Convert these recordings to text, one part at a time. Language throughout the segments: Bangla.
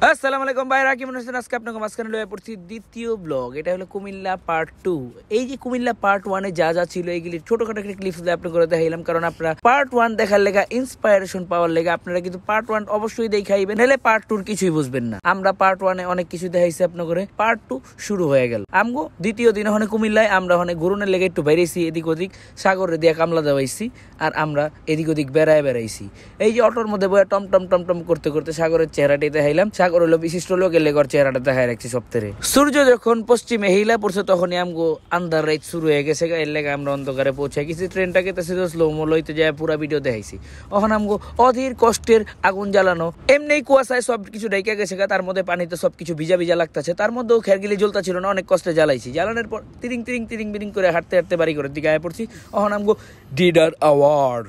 আসসালামু আলাইকুম ভাইরা, কেমন আছেন? আজকে আপনাকে মাঝখানে লয়ে পড়ছি দ্বিতীয় ব্লগ। এটা হলো কুমিল্লা পার্ট 2। এই যে কুমিল্লা পার্ট 1 এ যা যা ছিল এইগুলি ছোটখাটো একটা ক্লিপস দিয়ে আপনাকে করে দেখাইলাম, কারণ আপনারা পার্ট 1 দেখার লেগা ইন্সপায়ারেশন পাওয়ার লেগা আপনারা কিন্তু পার্ট 1 অবশ্যই দেখাইবেন, নাহলে পার্ট 2 কিছুই বুঝবেন না। আমরা পার্ট 1 এ অনেক কিছু দেখাইছি আপনাকে করে, পার্ট 2 শুরু হয়ে গেল। আমগো দ্বিতীয় দিন ওখানে কুমিল্লায় আমরা ওখানে গরুনের লেগে একটু বেরিয়েছি, এদিক ওদিক সাগরে দিয়ে কামলা দেওয়াইছি, আর আমরা এদিক ওদিক বেড়াইছি। এই যে অটোর মধ্যে বয়ে টম টম টম টম করতে করতে সাগরের চেহারাটি দেখাইলাম। সাগর হলো বিশিষ্ট লোকের লেগর চেহারাটা দেখাই রাখছি সপ্তাহে। সূর্য যখন পশ্চিমে হিলা পড়ছে তখনই আমগো আন্ধার রাত শুরু হয়ে গেছে, এর লেগে আমরা অন্ধকারে পৌঁছাই গেছি। ট্রেনটাকে স্লো মো লইতে যায় পুরা ভিডিও দেখাইছি। ওখান আমগো অধীর কষ্টের আগুন জ্বালানো, এমনি কুয়াশায় সবকিছু ঢেকে গেছে, তার মধ্যে পানিতে সবকিছু ভিজা ভিজা লাগতেছে, তার মধ্যেও খেরগিলি জ্বলতা ছিল না, অনেক কষ্টে জ্বালাইছি। জ্বালানোর পর তিরিং তিরিং তিরিং বিরিং করে হাঁটতে হাঁটতে বাড়ি করে দিকে আয় পড়ছি। ওখান আমগো ডিডার আওয়ার্ড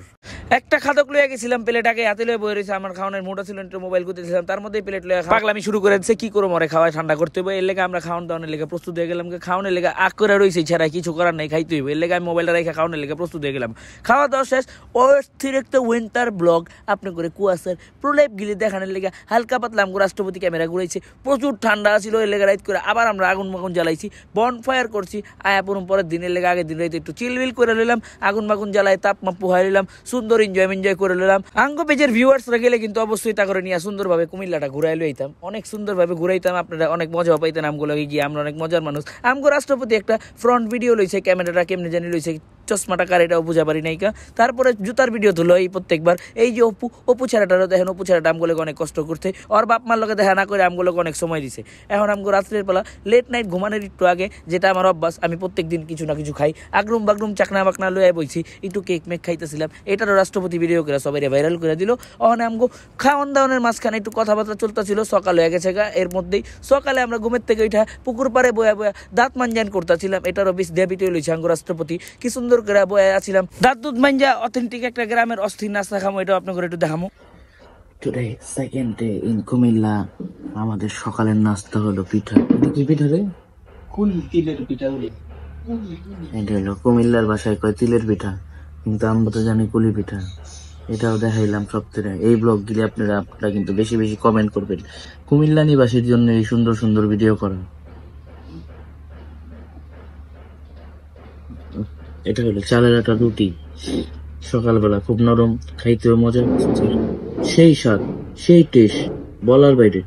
একটা খাদক লইয়া গেছিলাম, প্লেটাকে হাতে লয়ে বয়ে রয়েছে। আমার খাওয়ানোর মোটা ছিল, মোবাইল করতেছিলাম, তার মধ্যে প্লেট লয়ে পাগলামি শুরু করে দিচ্ছে। কি করো মরে খাওয়ায় ঠান্ডা করতে হইব, এর লেগে আমরা খাওয়ান দাওয়ানের লেগে প্রস্তুত হয়ে গেলাম। খাওয়ানোর লেগে আগ করে রয়েছে, ছাড়া কিছু করার নাই, খাইতে হইব। এর লেগে আমি মোবাইলটা রেখে খাওয়ানোর লেগে প্রস্তুত হয়ে গেলাম। খাওয়া দাওয়া শেষ, অস্থির একটা উইন্টার ব্লগ আপনি করে কুয়াশার প্রলেপ গিলি দেখানোর লেগে হালকা পাতলা আমগো রাষ্ট্রপতি ক্যামেরা ঘুরাইছে। প্রচুর ঠান্ডা ছিল, এর লেগে রাইত করে আবার আমরা আগুন মাগুন জ্বালাইছি, বন ফায়ার করছি। আয়া পরম পরের দিনের লেগে আগের দিন রাইতে একটু চিলবিল করে নিলাম, আগুন মাগুন জ্বালাই তাপমাপ পুহাই নিলাম, সুন্দর এনজয় করে নিলাম। আঙ্গ পেজের ভিউয়ার্সরা গেলে কিন্তু অবশ্যই তা করে নিয়ে সুন্দরভাবে কুমিল্লাটা ঘুরাই লইতাম, অনেক সুন্দরভাবে ঘুরাইতাম, আপনারা অনেক মজা পাইতেন আমগুলোকে গিয়ে। আমরা অনেক মজার মানুষ। আমগো রাষ্ট্রপতি একটা ফ্রন্ট ভিডিও লইছে, ক্যামেরাটা কেমনে জানি লইছে, চশমাটা কার এটাও বুঝা পারি নাইকা। তারপরে জুতার ভিডিও তুলো এই প্রত্যেকবার। এই যে অপু ছেলেটারও দেখেন, অপু ছেলেটা আমগুলোকে অনেক কষ্ট করতে, ওর বাপ মার লোকে দেখা না করে আমগুলোকে অনেক সময় দিছে। এখন আমগো রাত্রের বেলা লেট নাইট ঘুমানোর একটু আগে, যেটা আমার অভ্যাস, আমি প্রত্যেক দিন কিছু না কিছু খাই। আগরুম বাগরুম চাকনা বাকনা লয়ে বইছি, একটু কেক মেক খাইতেছিলাম। এটারও রাষ্ট্রপতি ভিডিও করে সবাই ভাইরাল করে দিল। ওখানে আমগো খাওয়ান দাওয়ানের মাঝখানে একটু কথাবার্তা চলতেছিল। সকাল হয়ে গেছে গা, এর মধ্যেই সকালে আমরা ঘুমের থেকে উঠা পুকুর পাড়ে বয়া বয়া দাঁত মানজান করতেছিলাম। এটারও বেশ ভিডিও লইছে আঙ্গো রাষ্ট্রপতি, কি সুন্দর করে বয়া আছিলাম। দাঁত দুধ মানজা অথেন্টিক একটা গ্রামের অস্থির নাস্তা খামো, এটাও আপনাকে একটু দেখামো। Today second day in Comilla. আমাদের সকালের নাস্তা হলো পিঠা। কি পিঠা রে? তিলের পিঠা। এটা হলো কুমিল্লার ভাষায় কয় তিলের পিঠা, কিন্তু আমরা তো জানি কুলি পিঠা। এটাও দেখাইলাম সপ্তাহে। এই ব্লগ গিলে আপনারা কিন্তু বেশি বেশি কমেন্ট করবেন, কুমিল্লা নিবাসীর জন্য এই সুন্দর সুন্দর ভিডিও করা। এটা হলো চালের আটা রুটি, সকালবেলা খুব নরম, খাইতেও মজা, সেই স্বাদ, সেই টেস্ট বলার বাইরে।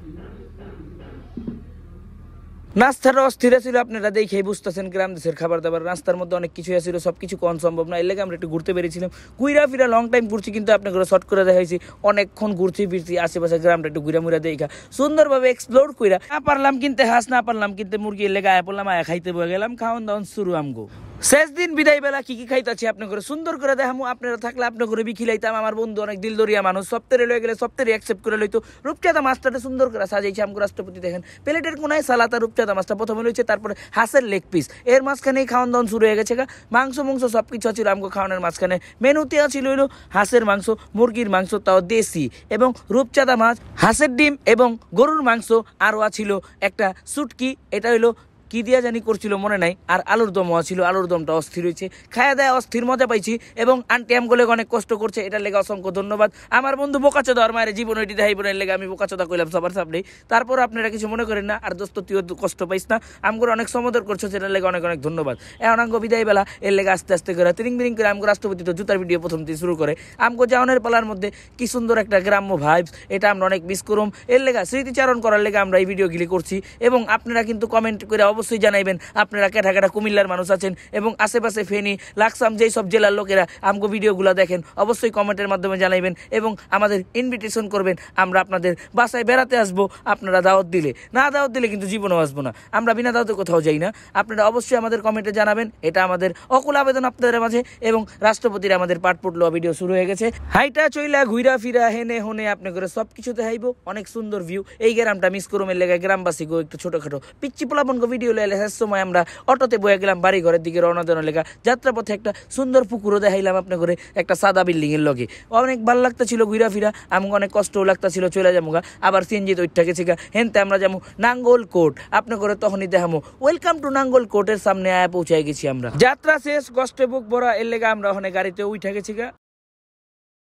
নাস্তাটা অস্থির ছিল, আপনারা দেখেই বুঝতেছেন গ্রাম দেশের খাবার দাবার। রাস্তার মধ্যে অনেক কিছু ছিল, সবকিছু কোন সম্ভব না, এর লেগে আমরা একটু ঘুরতে পেরেছিলাম। ঘুরা ফিরা লং টাইম ঘুরছি, কিন্তু আপনাকে শর্ট করে দেখাইছি। অনেকক্ষণ ঘুরছি ফিরছি, আশেপাশে গ্রামটা একটু ঘুরা মুরা দেখা সুন্দরভাবে এক্সপ্লোর কইরা। না পারলাম কিনতে হাঁস, না পারলাম কিনতে মুরগি, এর লেগে আয়া পড়লাম, আয়া খাইতে বয়ে গেলাম। খাওয়ান দাওয়ান শুরু আমগো। শেষ দিন বিদায় বেলা কি কি খাইতেছি আপনার করে সুন্দর করে দেখামু। আপনারা থাকলে আপনার করে বিখিলাইতাম। আমার বন্ধু অনেক দিলদরিয়া মানুষ, সপ্তাহে লয়ে গেলে সপ্তাহে অ্যাকসেপ্ট করে লইতো। রূপচাঁদা মাছটা সুন্দর করে সাজাইছে আমগো রাষ্ট্রপতি, দেখেন প্লেটের কোনায় সালাদ আর রূপচাঁদা মাছটা প্রথমে লইছে, তারপরে হাঁসের লেগ পিস। এর মাঝখানেই খাওয়ান দাওয়ান শুরু হয়ে গেছে। মাংস সবকিছু ছিল আমগো খাওয়ানোর মাঝখানে। মেনুতে ছিল হইলো হাঁসের মাংস, মুরগির মাংস, তাও দেশি, এবং রূপচাঁদা মাছ, হাঁসের ডিম এবং গরুর মাংস, আরও ছিল একটা সুটকি, এটা হইলো কি দিয়া জানি করছিল মনে নাই, আর আলুর দম ছিল। আলুর দমটা অস্থির হয়েছে, খায়া দেয় অস্থির মজা পাইছি। এবং আন্টি আমগুলো অনেক কষ্ট করছে, এটার লেগে অসংখ্য ধন্যবাদ। আমার বন্ধু বোকাচোদা, আর মায়ের জীবন ওইটি দেখাই বোনের লেগে আমি বোকাচোদা কইলাম সবার সামনে। তারপর আপনারা কিছু মনে করেন না, আর দোস্ত তুইও কষ্ট পাইস না, আমগুলো অনেক সমদর করছো, সেটার লেগে অনেক অনেক ধন্যবাদ। এখন আমগো বিদায় বেলা, এর লেগে আস্তে আস্তে করে তিরিং বিরিং করে আমগো রাষ্ট্রপতি তো জুতার ভিডিও প্রথম থেকে শুরু করে। আমগো যাওয়ানের পালার মধ্যে কি সুন্দর একটা গ্রাম্য ভাইবস, এটা আমরা অনেক মিস করুম। এর লেগে স্মৃতিচারণ করার লেগে আমরা এই ভিডিওগুলি করছি। এবং আপনারা কিন্তু কমেন্ট করে অবশ্যই জানাইবেন আপনারা কেটা কেটা কুমিল্লার মানুষ আছেন, এবং আশেপাশে ফেনী লাকসাম যেই সব জেলার লোকেরা আমগো ভিডিওগুলো দেখেন, অবশ্যই কমেন্টের মাধ্যমে জানাইবেন এবং আমাদের ইনভিটেশন করবেন। আমরা আপনাদের বাসায় বেড়াতে আসবো, আপনারা দাওয়াত দিলে। না দাওয়াত দিলে কিন্তু জীবনেও আসবো না, আমরা বিনা দাওয়াতে কোথাও যাই না। আপনারা অবশ্যই আমাদের কমেন্টে জানাবেন, এটা আমাদের অকুল আবেদন আপনাদের মাঝে। এবং রাষ্ট্রপতির আমাদের পাট পুটলো ভিডিও শুরু হয়ে গেছে। হাইটা চইলা ঘুরা ফিরা হেনে হনে আপনি করে সব কিছু দেখাইব, অনেক সুন্দর ভিউ। এই গ্রামটা মিস করুম, এর লেগে গ্রামবাসী গো একটু ছোটখাটো পিচ্ছি পোলাপন ভিডিও লেলে শেষ সময় আমরা অটোতে বয়ে গেলাম বাড়ি ঘরের দিকে রওনা দেওয়ার লেগা। যাত্রাপথে একটা সুন্দর পুকুরও দেখাইলাম আপনার করে, একটা সাদা বিল্ডিং এর লগে। অনেক ভালো লাগতেছিল ঘুরা ফিরা, আমাকে অনেক কষ্টও লাগতেছিল। চলে যাবো গা আবার সিএনজি তো ওইটা গেছে গা, হেনতে আমরা যাবো নাঙ্গল কোট। আপনার করে তখনই দেখামো ওয়েলকাম টু নাঙ্গল কোর্টের সামনে আয়া পৌঁছায় গেছি আমরা। যাত্রা শেষ, কষ্টে বুক ভরা, এর লেগা আমরা ওখানে গাড়িতে উঠে গেছি গা।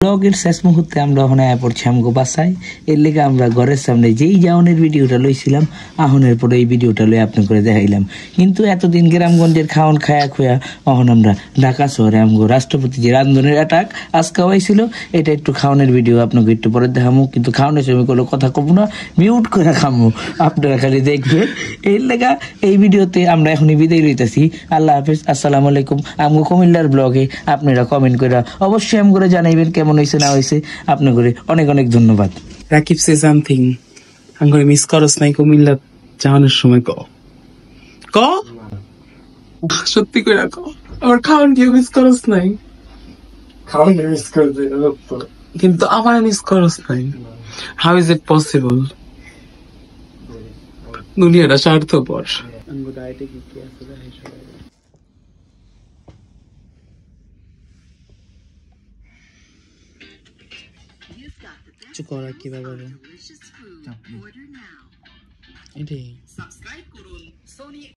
ব্লগের শেষ মুহূর্তে আমরা ওখানে পড়ছি আমগো বাসায়। এর লেগে আমরা ঘরের সামনে যেই যাওনের ভিডিওটা লইছিলাম আহনের পরে এই ভিডিওটা লই আপনি করে দেখাইলাম। কিন্তু এতদিন গ্রামগঞ্জের খাওয়ান খায়া খুয়া এখন আমরা ঢাকা শহরে আমগো রাষ্ট্রপতি যে রান্ধনের অ্যাটাক আজকে হয়েছিল, এটা একটু খাওয়ানোর ভিডিও আপনাকে একটু পরে দেখামো। কিন্তু খাওয়ানোর সময় কোনো কথা কব না, মিউট করে খামো, আপনারা খালি দেখবেন। এর লেগা এই ভিডিওতে আমরা এখনই বিদায় লইতেছি। আল্লাহ হাফেজ, আসসালামু আলাইকুম। আমগো কুমিল্লার ব্লগে আপনারা কমেন্ট করে অবশ্যই আম করে জানাইবেন কেমন হয়েছে না হয়েছে। আপনাদের অনেক অনেক ধন্যবাদ। রাকিব সে সামথিং আঙ্গুরে মিস করস নাই কুমিল্লা যাওয়ানোর সময় ক সত্যি করে ক আমার খাওয়ান কেউ মিস করস নাই? খাওয়ান মিস করছে কিন্তু আমার মিস করস নাই। How is it possible? দুনিয়াটা স্বার্থপর। কিছু করার কি ব্যাপারে এটাই